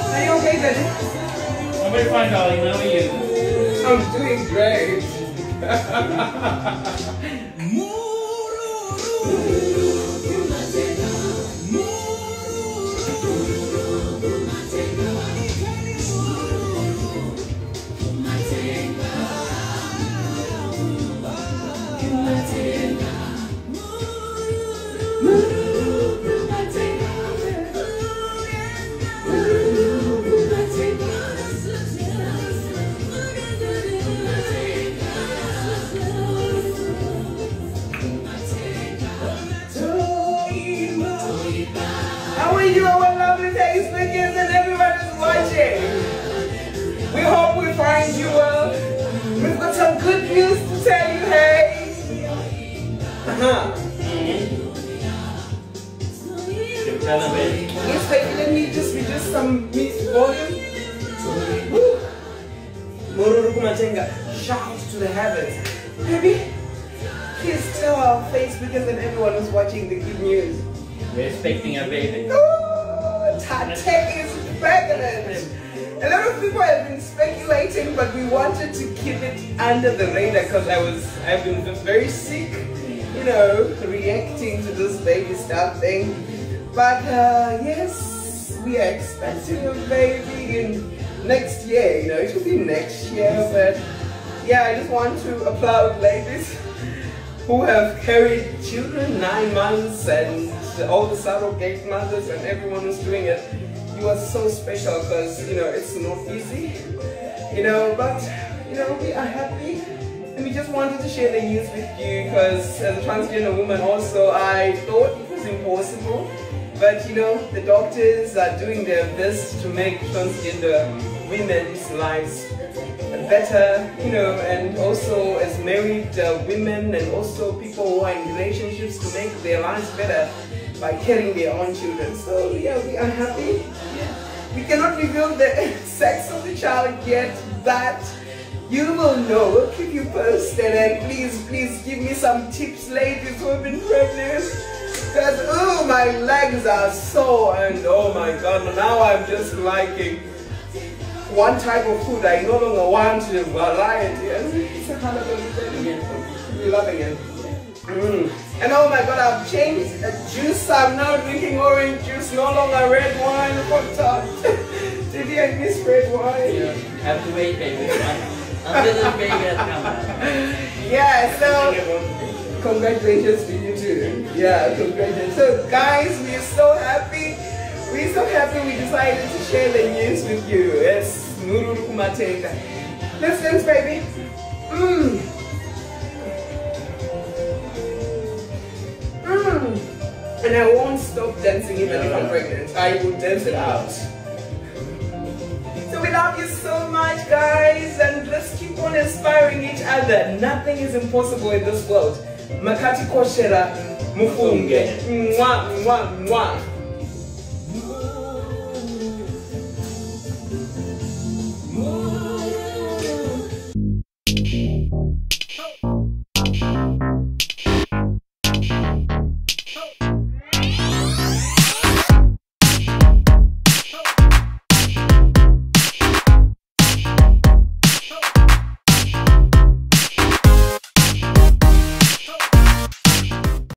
Are you okay, Daddy? I'm very fine, darling. How are you? I'm doing great. How are you, our lovely Tatelicious, and everyone is watching? We hope we find you well. We've got some good news to tell you, hey. Yes, baby, let me just reduce some volume. Woo. Shout to the heavens. Baby, please tell our Facebookers and everyone who's watching the good news. We're expecting a baby. Oh, Tate is pregnant. A lot of people have been speculating, but we wanted to keep it under the radar because I've been very sick, you know, reacting to this baby stuff thing. But yes, we are expecting a baby in next year. You know, it will be next year. But yeah, I just want to applaud ladies who have carried children 9 months, and all the surrogate mothers and everyone who's doing it. You are so special because, you know, it's not easy, you know, but, you know, we are happy. And we just wanted to share the news with you because as a transgender woman also, I thought it was impossible. But, you know, the doctors are doing their best to make transgender women's lives better, you know, and also as married women and also people who are in relationships to make their lives better by carrying their own children. So yeah, we are happy. We cannot reveal the sex of the child yet, but you will know. We'll keep you posted, and please give me some tips, ladies who have been pregnant. Because oh, my legs are sore, and oh my god, now I'm just liking one type of food. I no longer want a variety. It's a we're loving it. And oh my god, I've changed the juice. I'm now drinking orange juice, no longer red wine. Did you miss red wine? Yeah, have to wait, baby. Until the baby has come out. Yeah, so congratulations to you too. Yeah, congratulations. So guys, we're so happy. We're so happy we decided to share the news with you. Yes, let's dance, baby. And I won't stop dancing even if I'm pregnant. I will dance it out. So we love you so much, guys, and let's keep on inspiring each other. Nothing is impossible in this world. Makati koshera mufunge. Mwah, mwah, mwah.